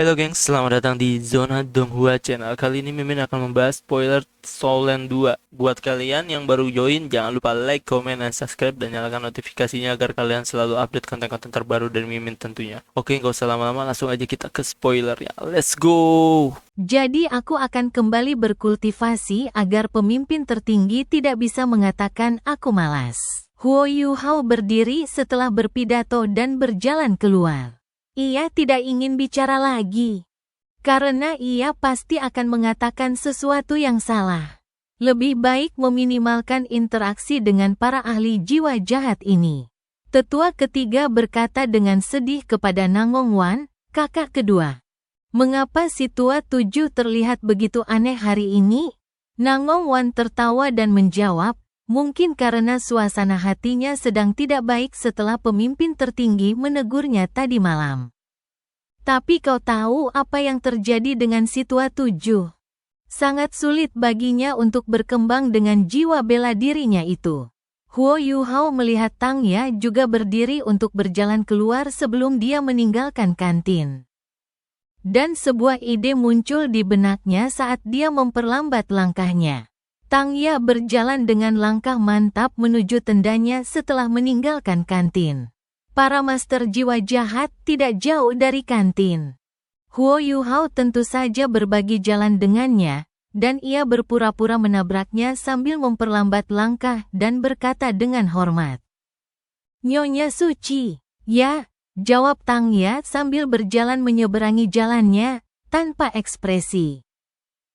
Halo gengs, selamat datang di Zona Donghua Channel. Kali ini Mimin akan membahas spoiler Soulland 2. Buat kalian yang baru join, jangan lupa like, comment, dan subscribe, dan nyalakan notifikasinya agar kalian selalu update konten-konten terbaru dari Mimin tentunya. Oke, gak usah lama-lama, langsung aja kita ke spoiler ya. Let's go! Jadi aku akan kembali berkultivasi agar pemimpin tertinggi tidak bisa mengatakan aku malas. Huo Yuhao berdiri setelah berpidato dan berjalan keluar. Ia tidak ingin bicara lagi, karena ia pasti akan mengatakan sesuatu yang salah. Lebih baik meminimalkan interaksi dengan para ahli jiwa jahat ini. Tetua ketiga berkata dengan sedih kepada Nangong Wan, kakak kedua. Mengapa si tua tujuh terlihat begitu aneh hari ini? Nangong Wan tertawa dan menjawab, mungkin karena suasana hatinya sedang tidak baik setelah pemimpin tertinggi menegurnya tadi malam. Tapi kau tahu apa yang terjadi dengan si tua tujuh? Sangat sulit baginya untuk berkembang dengan jiwa bela dirinya itu. Huo Yuhao melihat Tang Ya juga berdiri untuk berjalan keluar sebelum dia meninggalkan kantin. Dan sebuah ide muncul di benaknya saat dia memperlambat langkahnya. Tang Ya berjalan dengan langkah mantap menuju tendanya setelah meninggalkan kantin. Para master jiwa jahat tidak jauh dari kantin. Huo Yuhao tentu saja berbagi jalan dengannya, dan ia berpura-pura menabraknya sambil memperlambat langkah dan berkata dengan hormat. Nyonya Suci, ya, jawab Tang Ya sambil berjalan menyeberangi jalannya, tanpa ekspresi.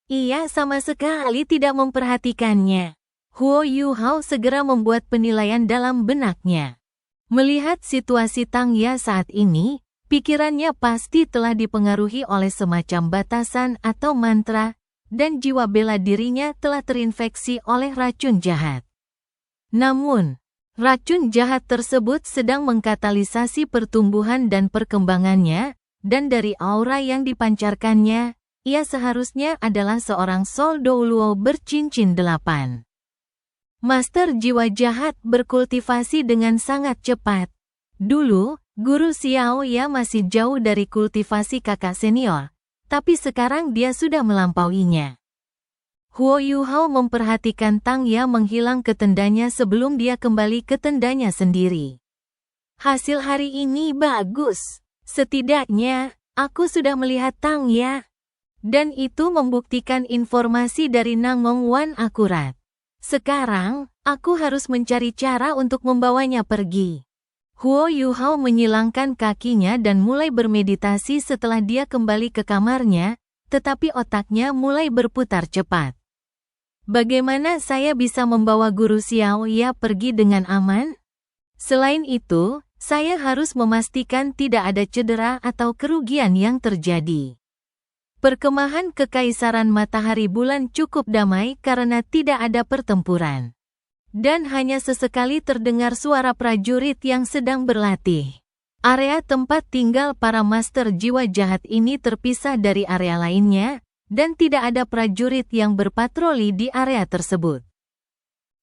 Ia sama sekali tidak memperhatikannya. Huo Yuhao segera membuat penilaian dalam benaknya. Melihat situasi Tang Ya saat ini, pikirannya pasti telah dipengaruhi oleh semacam batasan atau mantra, dan jiwa bela dirinya telah terinfeksi oleh racun jahat. Namun, racun jahat tersebut sedang mengkatalisasi pertumbuhan dan perkembangannya, dan dari aura yang dipancarkannya, ia seharusnya adalah seorang Soul Douluo bercincin 8. Master jiwa jahat berkultivasi dengan sangat cepat. Dulu, Guru Xiao Ya masih jauh dari kultivasi kakak senior, tapi sekarang dia sudah melampauinya. Huo Yuhao memperhatikan Tang Ya menghilang ke tendanya sebelum dia kembali ke tendanya sendiri. Hasil hari ini bagus. Setidaknya, aku sudah melihat Tang Ya. Dan itu membuktikan informasi dari Nangong Wan akurat. Sekarang, aku harus mencari cara untuk membawanya pergi. Huo Yuhao menyilangkan kakinya dan mulai bermeditasi setelah dia kembali ke kamarnya, tetapi otaknya mulai berputar cepat. Bagaimana saya bisa membawa Guru Xiao Ya pergi dengan aman? Selain itu, saya harus memastikan tidak ada cedera atau kerugian yang terjadi. Perkemahan Kekaisaran Matahari Bulan cukup damai karena tidak ada pertempuran. Dan hanya sesekali terdengar suara prajurit yang sedang berlatih. Area tempat tinggal para master jiwa jahat ini terpisah dari area lainnya, dan tidak ada prajurit yang berpatroli di area tersebut.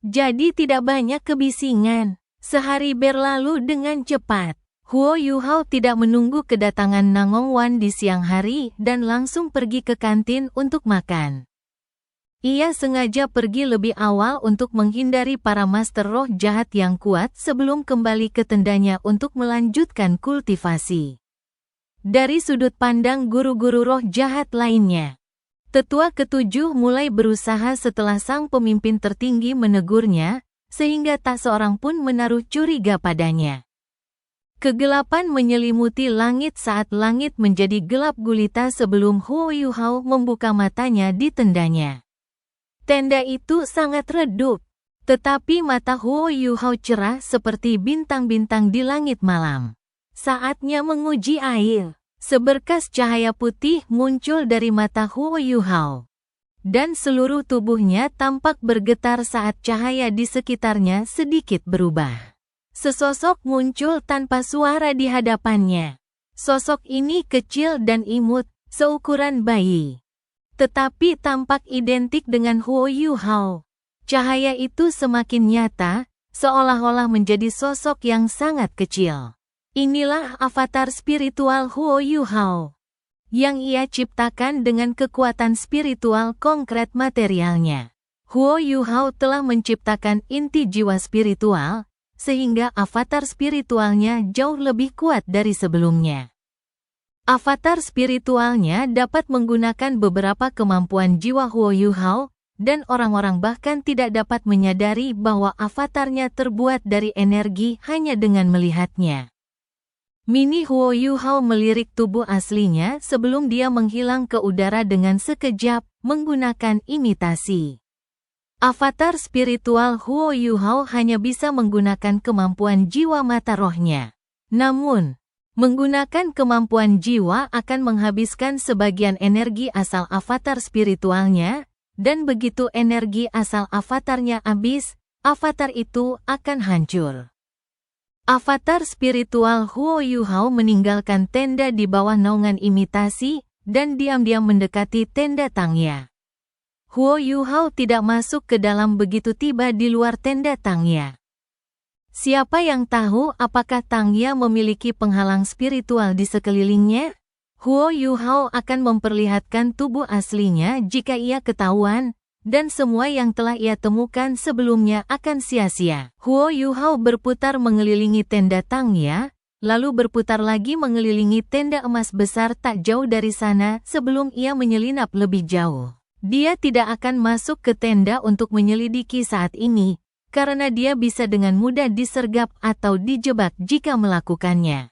Jadi tidak banyak kebisingan. Sehari berlalu dengan cepat. Huo Yuhao tidak menunggu kedatangan Nangong Wan di siang hari dan langsung pergi ke kantin untuk makan. Ia sengaja pergi lebih awal untuk menghindari para master roh jahat yang kuat sebelum kembali ke tendanya untuk melanjutkan kultivasi. Dari sudut pandang guru-guru roh jahat lainnya, tetua ketujuh mulai berusaha setelah sang pemimpin tertinggi menegurnya, sehingga tak seorang pun menaruh curiga padanya. Kegelapan menyelimuti langit saat langit menjadi gelap gulita sebelum Huo Yuhao membuka matanya di tendanya. Tenda itu sangat redup, tetapi mata Huo Yuhao cerah seperti bintang-bintang di langit malam. Saatnya menguji air. Seberkas cahaya putih muncul dari mata Huo Yuhao. Dan seluruh tubuhnya tampak bergetar saat cahaya di sekitarnya sedikit berubah. Sesosok muncul tanpa suara di hadapannya. Sosok ini kecil dan imut, seukuran bayi. Tetapi tampak identik dengan Huo Yuhao. Cahaya itu semakin nyata, seolah-olah menjadi sosok yang sangat kecil. Inilah avatar spiritual Huo Yuhao. yang ia ciptakan dengan kekuatan spiritual konkret materialnya. Huo Yuhao telah menciptakan inti jiwa spiritual, sehingga avatar spiritualnya jauh lebih kuat dari sebelumnya. Avatar spiritualnya dapat menggunakan beberapa kemampuan jiwa Huo Yuhao, dan orang-orang bahkan tidak dapat menyadari bahwa avatarnya terbuat dari energi hanya dengan melihatnya. Mini Huo Yuhao melirik tubuh aslinya sebelum dia menghilang ke udara dengan sekejap, menggunakan imitasi. Avatar spiritual Huo Yuhao hanya bisa menggunakan kemampuan jiwa mata rohnya. Namun, menggunakan kemampuan jiwa akan menghabiskan sebagian energi asal avatar spiritualnya, dan begitu energi asal avatarnya habis, avatar itu akan hancur. Avatar spiritual Huo Yuhao meninggalkan tenda di bawah naungan imitasi, dan diam-diam mendekati tenda Tangya. Huo Yuhao tidak masuk ke dalam begitu tiba di luar tenda Tangya. Siapa yang tahu apakah Tangya memiliki penghalang spiritual di sekelilingnya? Huo Yuhao akan memperlihatkan tubuh aslinya jika ia ketahuan, dan semua yang telah ia temukan sebelumnya akan sia-sia. Huo Yuhao berputar mengelilingi tenda Tangya, lalu berputar lagi mengelilingi tenda emas besar tak jauh dari sana sebelum ia menyelinap lebih jauh. Dia tidak akan masuk ke tenda untuk menyelidiki saat ini, karena dia bisa dengan mudah disergap atau dijebak jika melakukannya.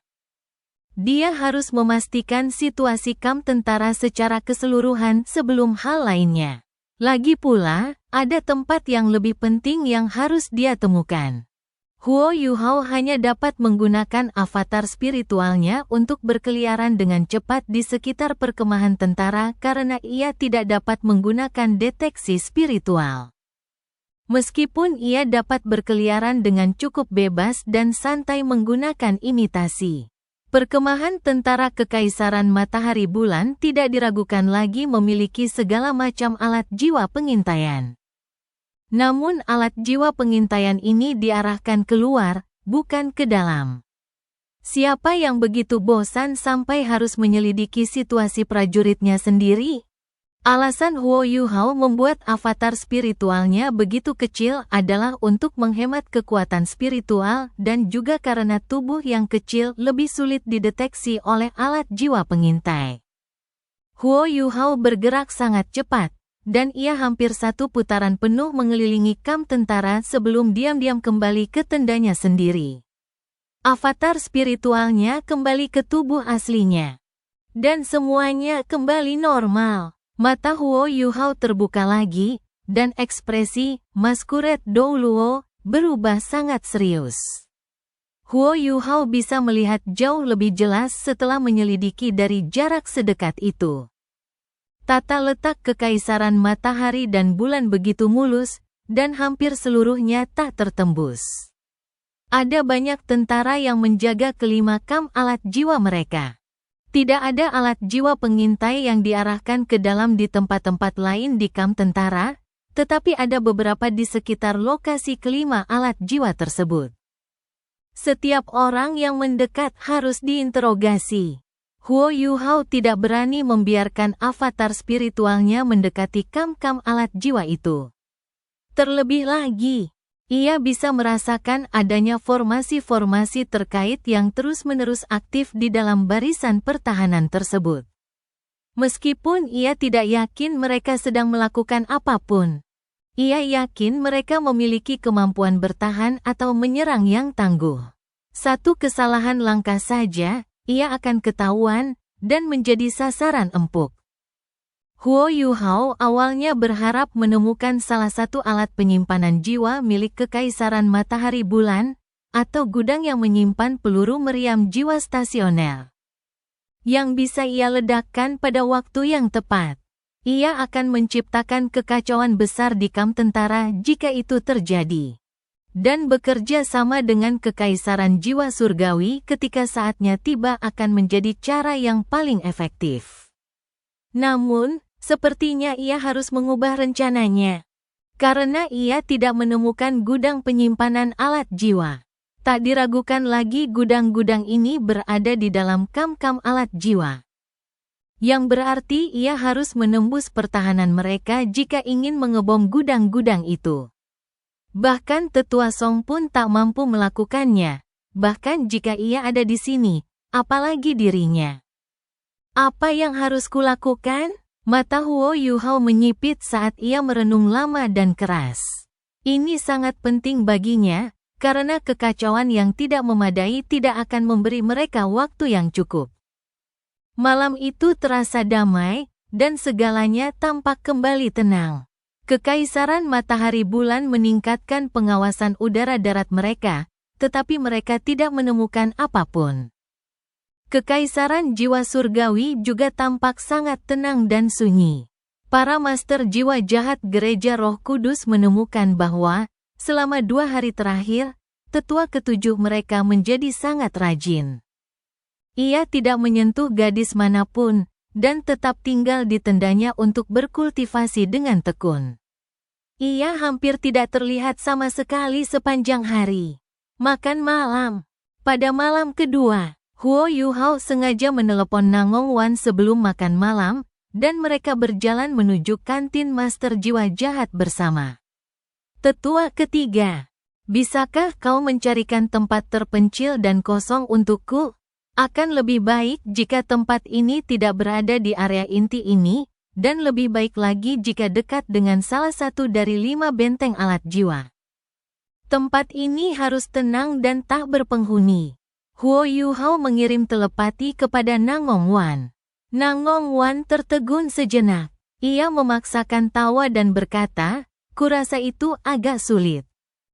Dia harus memastikan situasi kamp tentara secara keseluruhan sebelum hal lainnya. Lagi pula, ada tempat yang lebih penting yang harus dia temukan. Huo Yuhao hanya dapat menggunakan avatar spiritualnya untuk berkeliaran dengan cepat di sekitar perkemahan tentara karena ia tidak dapat menggunakan deteksi spiritual. Meskipun ia dapat berkeliaran dengan cukup bebas dan santai menggunakan imitasi, perkemahan tentara Kekaisaran Matahari Bulan tidak diragukan lagi memiliki segala macam alat jiwa pengintaian. Namun alat jiwa pengintaian ini diarahkan keluar, bukan ke dalam. Siapa yang begitu bosan sampai harus menyelidiki situasi prajuritnya sendiri? Alasan Huo Yuhao membuat avatar spiritualnya begitu kecil adalah untuk menghemat kekuatan spiritual dan juga karena tubuh yang kecil lebih sulit dideteksi oleh alat jiwa pengintai. Huo Yuhao bergerak sangat cepat, dan ia hampir satu putaran penuh mengelilingi kamp tentara sebelum diam-diam kembali ke tendanya sendiri. Avatar spiritualnya kembali ke tubuh aslinya. Dan semuanya kembali normal. Mata Huo Yuhao terbuka lagi, dan ekspresi Masquerade Dou Luo berubah sangat serius. Huo Yuhao bisa melihat jauh lebih jelas setelah menyelidiki dari jarak sedekat itu. Tata letak Kekaisaran Matahari dan Bulan begitu mulus, dan hampir seluruhnya tak tertembus. Ada banyak tentara yang menjaga kelima kamp alat jiwa mereka. Tidak ada alat jiwa pengintai yang diarahkan ke dalam di tempat-tempat lain di kamp tentara, tetapi ada beberapa di sekitar lokasi kelima alat jiwa tersebut. Setiap orang yang mendekat harus diinterogasi. Huo Yuhao tidak berani membiarkan avatar spiritualnya mendekati kam-kam alat jiwa itu. Terlebih lagi, ia bisa merasakan adanya formasi-formasi terkait yang terus-menerus aktif di dalam barisan pertahanan tersebut. Meskipun ia tidak yakin mereka sedang melakukan apapun, ia yakin mereka memiliki kemampuan bertahan atau menyerang yang tangguh. Satu kesalahan langkah saja, ia akan ketahuan, dan menjadi sasaran empuk. Huo Yuhao awalnya berharap menemukan salah satu alat penyimpanan jiwa milik Kekaisaran Matahari Bulan, atau gudang yang menyimpan peluru meriam jiwa stasioner, yang bisa ia ledakkan pada waktu yang tepat. Ia akan menciptakan kekacauan besar di kamp tentara jika itu terjadi. Dan bekerja sama dengan Kekaisaran Jiwa Surgawi ketika saatnya tiba akan menjadi cara yang paling efektif. Namun, sepertinya ia harus mengubah rencananya. Karena ia tidak menemukan gudang penyimpanan alat jiwa. Tak diragukan lagi gudang-gudang ini berada di dalam kam-kam alat jiwa. Yang berarti ia harus menembus pertahanan mereka jika ingin mengebom gudang-gudang itu. Bahkan Tetua Song pun tak mampu melakukannya, bahkan jika ia ada di sini, apalagi dirinya. Apa yang harus kulakukan? Mata Huo Yuhao menyipit saat ia merenung lama dan keras. Ini sangat penting baginya, karena kekacauan yang tidak memadai tidak akan memberi mereka waktu yang cukup. Malam itu terasa damai, dan segalanya tampak kembali tenang. Kekaisaran matahari bulan meningkatkan pengawasan udara darat mereka, tetapi mereka tidak menemukan apapun. Kekaisaran jiwa surgawi juga tampak sangat tenang dan sunyi. Para master jiwa jahat Gereja Roh Kudus menemukan bahwa, selama 2 hari terakhir, tetua ketujuh mereka menjadi sangat rajin. Ia tidak menyentuh gadis manapun, dan tetap tinggal di tendanya untuk berkultivasi dengan tekun. Ia hampir tidak terlihat sama sekali sepanjang hari. Makan malam. Pada malam kedua, Huo Yuhao sengaja menelepon Nangong Wan sebelum makan malam, dan mereka berjalan menuju kantin Master Jiwa Jahat bersama. Tetua ketiga, bisakah kau mencarikan tempat terpencil dan kosong untukku? Akan lebih baik jika tempat ini tidak berada di area inti ini, dan lebih baik lagi jika dekat dengan salah satu dari 5 benteng alat jiwa. Tempat ini harus tenang dan tak berpenghuni. Huo Yuhao mengirim telepati kepada Nangong Wan. Nangong Wan tertegun sejenak. Ia memaksakan tawa dan berkata, "Kurasa itu agak sulit."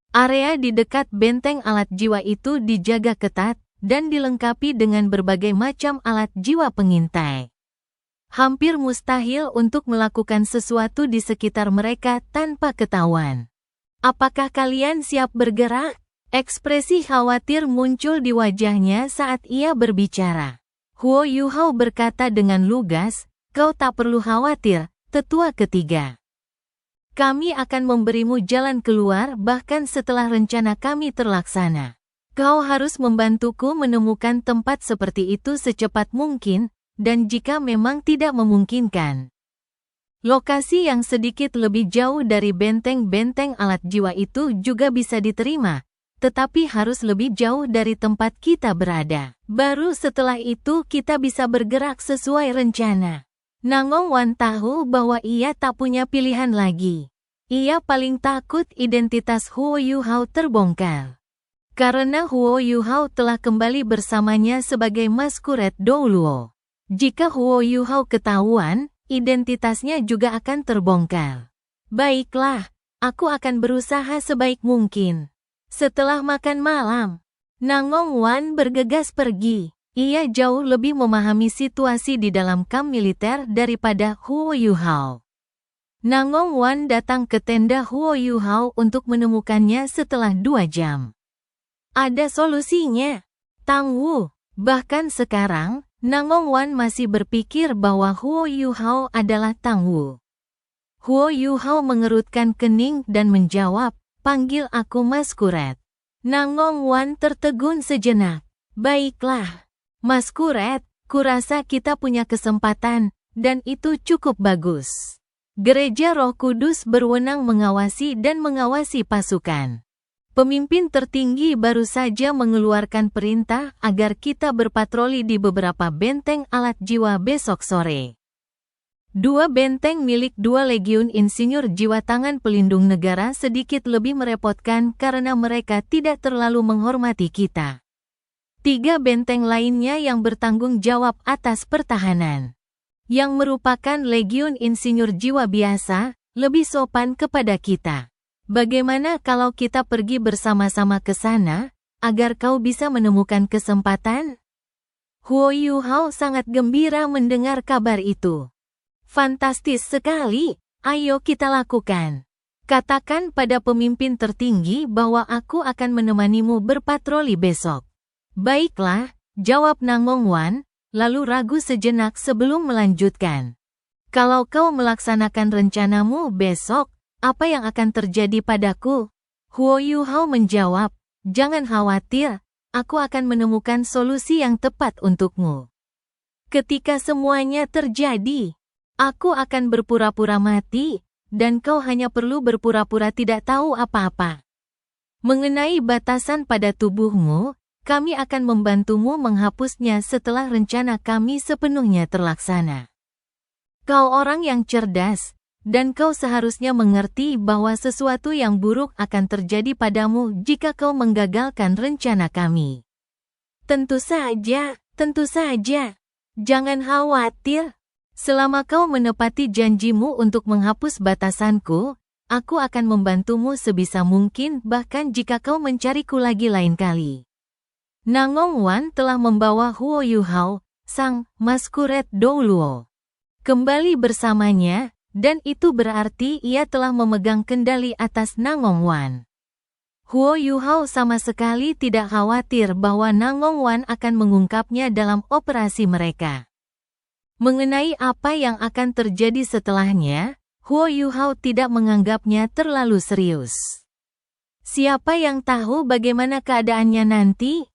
Area di dekat benteng alat jiwa itu dijaga ketat, dan dilengkapi dengan berbagai macam alat jiwa pengintai. Hampir mustahil untuk melakukan sesuatu di sekitar mereka tanpa ketahuan. Apakah kalian siap bergerak? Ekspresi khawatir muncul di wajahnya saat ia berbicara. Huo Yuhao berkata dengan lugas, "Kau tak perlu khawatir, tetua ketiga. Kami akan memberimu jalan keluar bahkan setelah rencana kami terlaksana. Kau harus membantuku menemukan tempat seperti itu secepat mungkin, dan jika memang tidak memungkinkan, lokasi yang sedikit lebih jauh dari benteng-benteng alat jiwa itu juga bisa diterima, tetapi harus lebih jauh dari tempat kita berada. Baru setelah itu kita bisa bergerak sesuai rencana." Nangong Wan tahu bahwa ia tak punya pilihan lagi. Ia paling takut identitas Huo Yuhao terbongkar. Karena Huo Yuhao telah kembali bersamanya sebagai Maskuret Douluo. Jika Huo Yuhao ketahuan, identitasnya juga akan terbongkar. "Baiklah, aku akan berusaha sebaik mungkin." Setelah makan malam, Nangong Wan bergegas pergi. Ia jauh lebih memahami situasi di dalam kamp militer daripada Huo Yuhao. Nangong Wan datang ke tenda Huo Yuhao untuk menemukannya setelah 2 jam. Ada solusinya. Tang Wu. Bahkan sekarang, Nangong Wan masih berpikir bahwa Huo Yuhao adalah Tang Wu. Huo Yuhao mengerutkan kening dan menjawab, "Panggil aku Maskuret." Nangong Wan tertegun sejenak. "Baiklah, Maskuret, kurasa kita punya kesempatan, dan itu cukup bagus. Gereja Roh Kudus berwenang mengawasi dan mengawasi pasukan. Pemimpin tertinggi baru saja mengeluarkan perintah agar kita berpatroli di beberapa benteng alat jiwa besok sore. 2 benteng milik 2 legiun insinyur jiwa tangan pelindung negara sedikit lebih merepotkan karena mereka tidak terlalu menghormati kita. 3 benteng lainnya yang bertanggung jawab atas pertahanan, yang merupakan legiun insinyur jiwa biasa, lebih sopan kepada kita. Bagaimana kalau kita pergi bersama-sama ke sana, agar kau bisa menemukan kesempatan?" Huo Yuhao sangat gembira mendengar kabar itu. "Fantastis sekali, ayo kita lakukan. Katakan pada pemimpin tertinggi bahwa aku akan menemanimu berpatroli besok." "Baiklah," jawab Nangong Wan, lalu ragu sejenak sebelum melanjutkan. "Kalau kau melaksanakan rencanamu besok, apa yang akan terjadi padaku?" Huo Yuhao menjawab, "Jangan khawatir, aku akan menemukan solusi yang tepat untukmu." Ketika semuanya terjadi, aku akan berpura-pura mati, dan kau hanya perlu berpura-pura tidak tahu apa-apa. Mengenai batasan pada tubuhmu, kami akan membantumu menghapusnya setelah rencana kami sepenuhnya terlaksana. Kau orang yang cerdas, dan kau seharusnya mengerti bahwa sesuatu yang buruk akan terjadi padamu jika kau menggagalkan rencana kami. Tentu saja, tentu saja. Jangan khawatir. Selama kau menepati janjimu untuk menghapus batasanku, aku akan membantumu sebisa mungkin bahkan jika kau mencariku lagi lain kali. Nangong Wan telah membawa Huo Yuhao, sang Masquerade Douluo, kembali bersamanya, dan itu berarti ia telah memegang kendali atas Nangong Wan. Huo Yuhao sama sekali tidak khawatir bahwa Nangong Wan akan mengungkapnya dalam operasi mereka. Mengenai apa yang akan terjadi setelahnya, Huo Yuhao tidak menganggapnya terlalu serius. Siapa yang tahu bagaimana keadaannya nanti?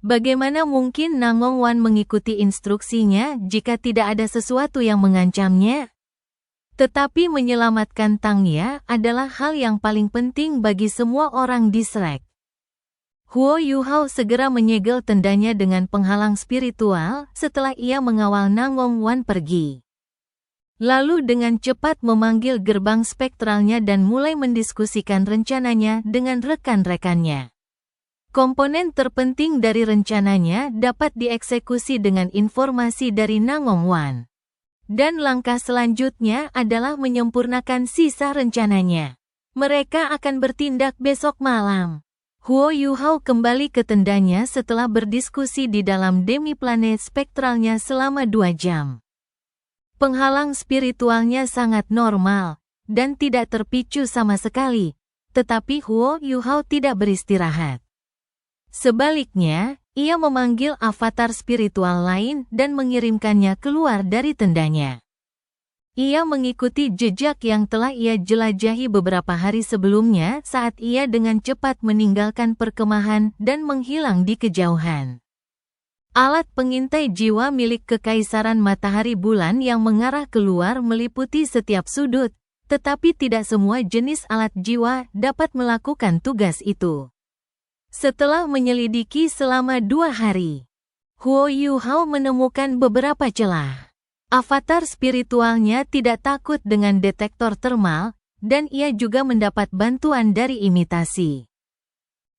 Bagaimana mungkin Nangong Wan mengikuti instruksinya jika tidak ada sesuatu yang mengancamnya? Tetapi menyelamatkan Tang Ya adalah hal yang paling penting bagi semua orang di Shrek. Huo Yuhao segera menyegel tendanya dengan penghalang spiritual setelah ia mengawal Nangong Wan pergi. Lalu dengan cepat memanggil gerbang spektralnya dan mulai mendiskusikan rencananya dengan rekan-rekannya. Komponen terpenting dari rencananya dapat dieksekusi dengan informasi dari Nangong Wan. Dan langkah selanjutnya adalah menyempurnakan sisa rencananya. Mereka akan bertindak besok malam. Huo Yuhao kembali ke tendanya setelah berdiskusi di dalam demi-planet spektralnya selama 2 jam. Penghalang spiritualnya sangat normal, dan tidak terpicu sama sekali, tetapi Huo Yuhao tidak beristirahat. Sebaliknya, ia memanggil avatar spiritual lain dan mengirimkannya keluar dari tendanya. Ia mengikuti jejak yang telah ia jelajahi beberapa hari sebelumnya saat ia dengan cepat meninggalkan perkemahan dan menghilang di kejauhan. Alat pengintai jiwa milik Kekaisaran Matahari Bulan yang mengarah keluar meliputi setiap sudut, tetapi tidak semua jenis alat jiwa dapat melakukan tugas itu. Setelah menyelidiki selama 2 hari, Huo Yuhao menemukan beberapa celah. Avatar spiritualnya tidak takut dengan detektor termal, dan ia juga mendapat bantuan dari imitasi.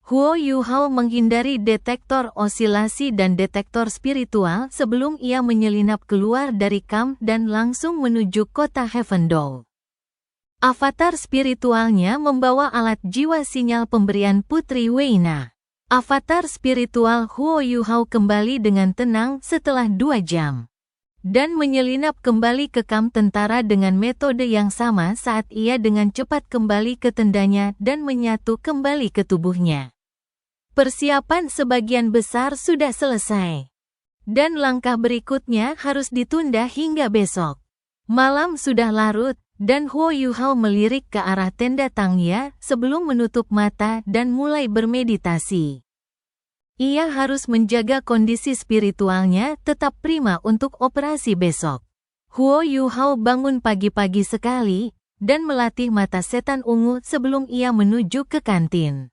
Huo Yuhao menghindari detektor osilasi dan detektor spiritual sebelum ia menyelinap keluar dari kamp dan langsung menuju kota Heavendoll. Avatar spiritualnya membawa alat jiwa sinyal pemberian Putri Weina. Avatar spiritual Huo Yuhao kembali dengan tenang setelah 2 jam. Dan menyelinap kembali ke kamp tentara dengan metode yang sama saat ia dengan cepat kembali ke tendanya dan menyatu kembali ke tubuhnya. Persiapan sebagian besar sudah selesai. Dan langkah berikutnya harus ditunda hingga besok. Malam sudah larut, dan Huo Yuhao melirik ke arah tenda Tang Ya sebelum menutup mata dan mulai bermeditasi. Ia harus menjaga kondisi spiritualnya tetap prima untuk operasi besok. Huo Yuhao bangun pagi-pagi sekali, dan melatih mata setan ungu sebelum ia menuju ke kantin.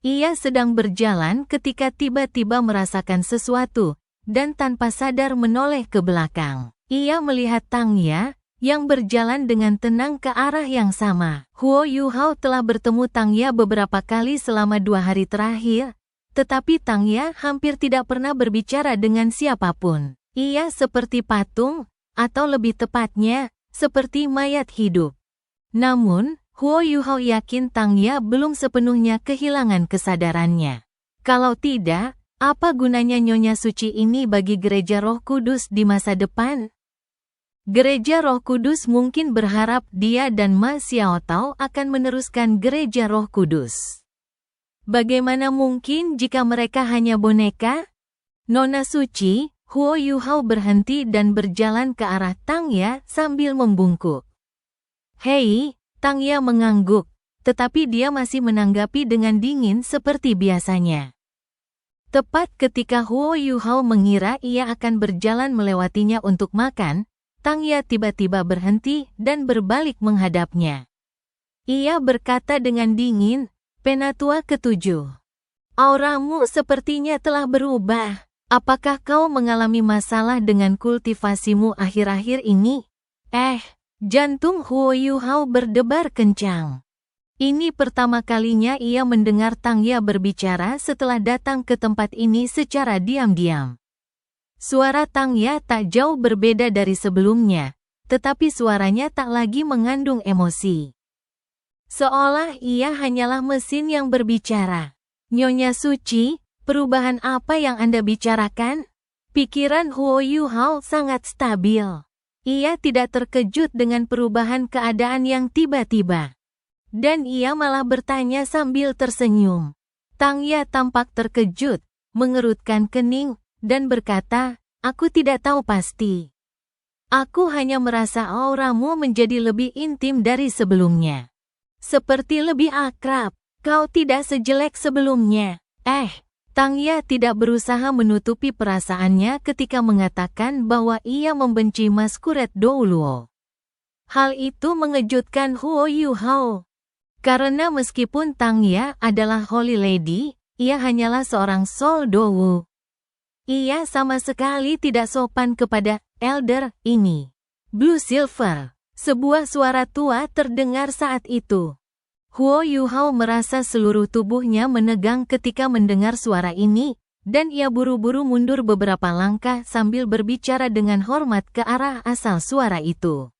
Ia sedang berjalan ketika tiba-tiba merasakan sesuatu, dan tanpa sadar menoleh ke belakang. Ia melihat Tang Ya, yang berjalan dengan tenang ke arah yang sama. Huo Yuhao telah bertemu Tang Ya beberapa kali selama 2 hari terakhir, tetapi Tang Ya hampir tidak pernah berbicara dengan siapapun. Ia seperti patung, atau lebih tepatnya, seperti mayat hidup. Namun, Huo Yuhao yakin Tang Ya belum sepenuhnya kehilangan kesadarannya. Kalau tidak, apa gunanya Nyonya Suci ini bagi Gereja Roh Kudus di masa depan? Gereja Roh Kudus mungkin berharap dia dan Ma Xiaotao akan meneruskan Gereja Roh Kudus. Bagaimana mungkin jika mereka hanya boneka? Nona Suci, Huo Yuhao berhenti dan berjalan ke arah Tang Ya sambil membungkuk. Hei, Tang Ya mengangguk, tetapi dia masih menanggapi dengan dingin seperti biasanya. Tepat ketika Huo Yuhao mengira ia akan berjalan melewatinya untuk makan, Tang Ya tiba-tiba berhenti dan berbalik menghadapnya. Ia berkata dengan dingin, "Penatua ketujuh. Auramu sepertinya telah berubah. Apakah kau mengalami masalah dengan kultivasimu akhir-akhir ini?" Jantung Huo Yuhao berdebar kencang. Ini pertama kalinya ia mendengar Tang Ya berbicara setelah datang ke tempat ini secara diam-diam. Suara Tang Ya tak jauh berbeda dari sebelumnya, tetapi suaranya tak lagi mengandung emosi. Seolah ia hanyalah mesin yang berbicara. "Nyonya Suci, perubahan apa yang Anda bicarakan?" Pikiran Huo Yuhao sangat stabil. Ia tidak terkejut dengan perubahan keadaan yang tiba-tiba. Dan ia malah bertanya sambil tersenyum. Tang Ya tampak terkejut, mengerutkan kening, dan berkata, "Aku tidak tahu pasti. Aku hanya merasa auramu menjadi lebih intim dari sebelumnya. Seperti lebih akrab, kau tidak sejelek sebelumnya." Tang Ya tidak berusaha menutupi perasaannya ketika mengatakan bahwa ia membenci Maskuret Douluo. Hal itu mengejutkan Huo Yuhao. Karena meskipun Tang Ya adalah Holy Lady, ia hanyalah seorang Soul Dowu. Ia sama sekali tidak sopan kepada Elder ini. Blue Silver. Sebuah suara tua terdengar saat itu. Huo Yuhao merasa seluruh tubuhnya menegang ketika mendengar suara ini, dan ia buru-buru mundur beberapa langkah sambil berbicara dengan hormat ke arah asal suara itu.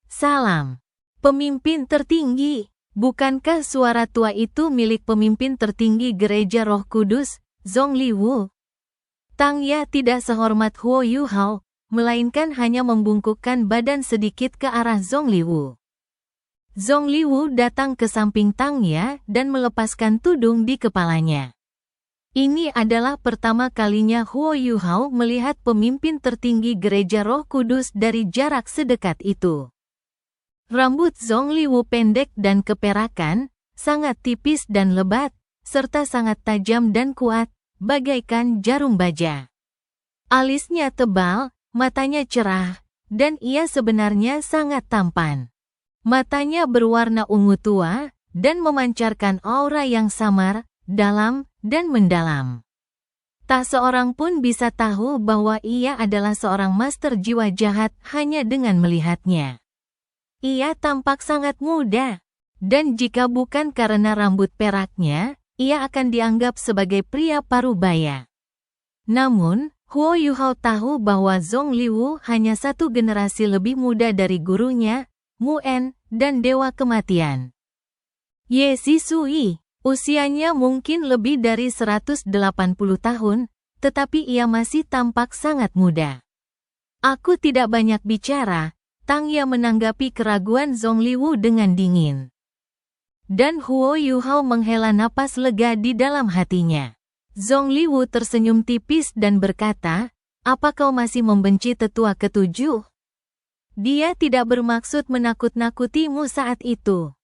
"Salam, pemimpin tertinggi. Bukankah suara tua itu milik pemimpin tertinggi Gereja Roh Kudus, Zongliwu?" Tang Ya tidak sehormat Huo Yuhao, melainkan hanya membungkukkan badan sedikit ke arah Zongliwu. Zongliwu datang ke samping Tang Ya dan melepaskan tudung di kepalanya. Ini adalah pertama kalinya Huo Yuhao melihat pemimpin tertinggi Gereja Roh Kudus dari jarak sedekat itu. Rambut Zongliwu pendek dan keperakan, sangat tipis dan lebat, serta sangat tajam dan kuat, bagaikan jarum baja. Alisnya tebal, matanya cerah, dan ia sebenarnya sangat tampan. Matanya berwarna ungu tua, dan memancarkan aura yang samar, dalam, dan mendalam. Tak seorang pun bisa tahu bahwa ia adalah seorang master jiwa jahat hanya dengan melihatnya. Ia tampak sangat muda, dan jika bukan karena rambut peraknya, ia akan dianggap sebagai pria parubaya. Namun, Huo Yuhao tahu bahwa Zongliwu hanya satu generasi lebih muda dari gurunya, Muen, dan Dewa Kematian. Ye Sisui, usianya mungkin lebih dari 180 tahun, tetapi ia masih tampak sangat muda. "Aku tidak banyak bicara," Tang Ya menanggapi keraguan Zongliwu dengan dingin. Dan Huo Yuhao menghela napas lega di dalam hatinya. Zongliwu tersenyum tipis dan berkata, "Apa kau masih membenci tetua ketujuh?" Dia tidak bermaksud menakut-nakutimu saat itu.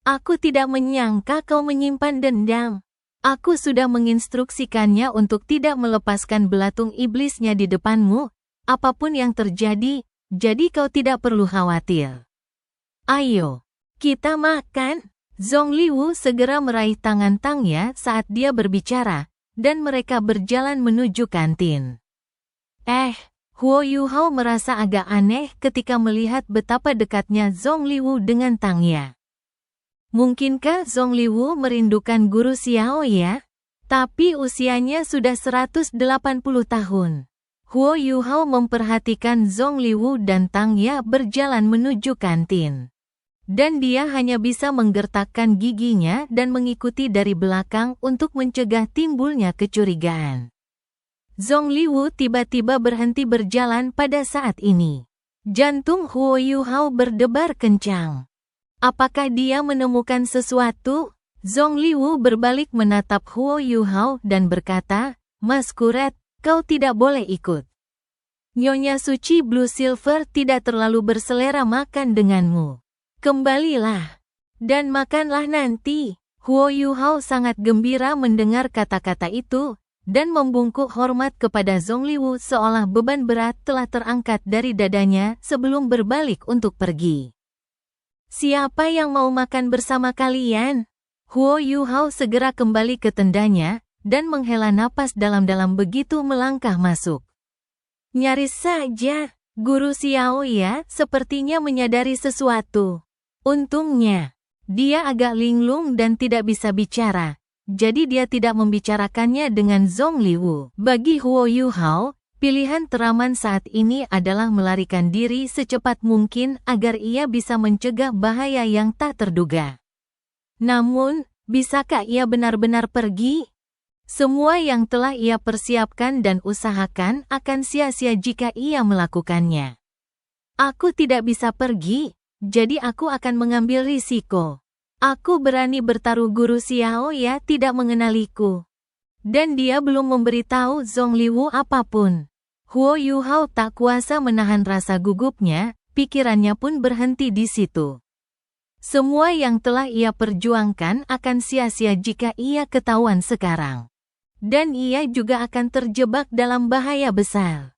"Aku tidak menyangka kau menyimpan dendam. Aku sudah menginstruksikannya untuk tidak melepaskan belatung iblisnya di depanmu, apapun yang terjadi. Jadi kau tidak perlu khawatir. Ayo, kita makan." Zongliwu segera meraih tangan Tang Ya saat dia berbicara, dan mereka berjalan menuju kantin. Huo Yuhao merasa agak aneh ketika melihat betapa dekatnya Zongliwu dengan Tang Ya. Mungkinkah Zongliwu merindukan guru Xiao ya? Tapi usianya sudah 180 tahun. Huo Yuhao memperhatikan Zongliwu dan Tang Ya berjalan menuju kantin. Dan dia hanya bisa menggertakkan giginya dan mengikuti dari belakang untuk mencegah timbulnya kecurigaan. Zongliwu tiba-tiba berhenti berjalan pada saat ini. Jantung Huo Yuhao berdebar kencang. Apakah dia menemukan sesuatu? Zongliwu berbalik menatap Huo Yuhao dan berkata, "Maskuret, kau tidak boleh ikut. Nyonya Suci Blue Silver tidak terlalu berselera makan denganmu. Kembalilah dan makanlah nanti." Huo Yuhao sangat gembira mendengar kata-kata itu, dan membungkuk hormat kepada Zongliwu seolah beban berat telah terangkat dari dadanya sebelum berbalik untuk pergi. Siapa yang mau makan bersama kalian? Huo Yuhao segera kembali ke tendanya dan menghela napas dalam-dalam begitu melangkah masuk. Nyaris saja, Guru Xiao ya sepertinya menyadari sesuatu. Untungnya, dia agak linglung dan tidak bisa bicara. Jadi dia tidak membicarakannya dengan Zongliwu. Bagi Huo Yuhao, pilihan teraman saat ini adalah melarikan diri secepat mungkin agar ia bisa mencegah bahaya yang tak terduga. Namun, bisakah ia benar-benar pergi? Semua yang telah ia persiapkan dan usahakan akan sia-sia jika ia melakukannya. Aku tidak bisa pergi, jadi aku akan mengambil risiko. Aku berani bertaruh Guru Xiao ya tidak mengenaliku. Dan dia belum memberitahu Zongliwu apapun. Huo Yuhao tak kuasa menahan rasa gugupnya, pikirannya pun berhenti di situ. Semua yang telah ia perjuangkan akan sia-sia jika ia ketahuan sekarang. Dan ia juga akan terjebak dalam bahaya besar.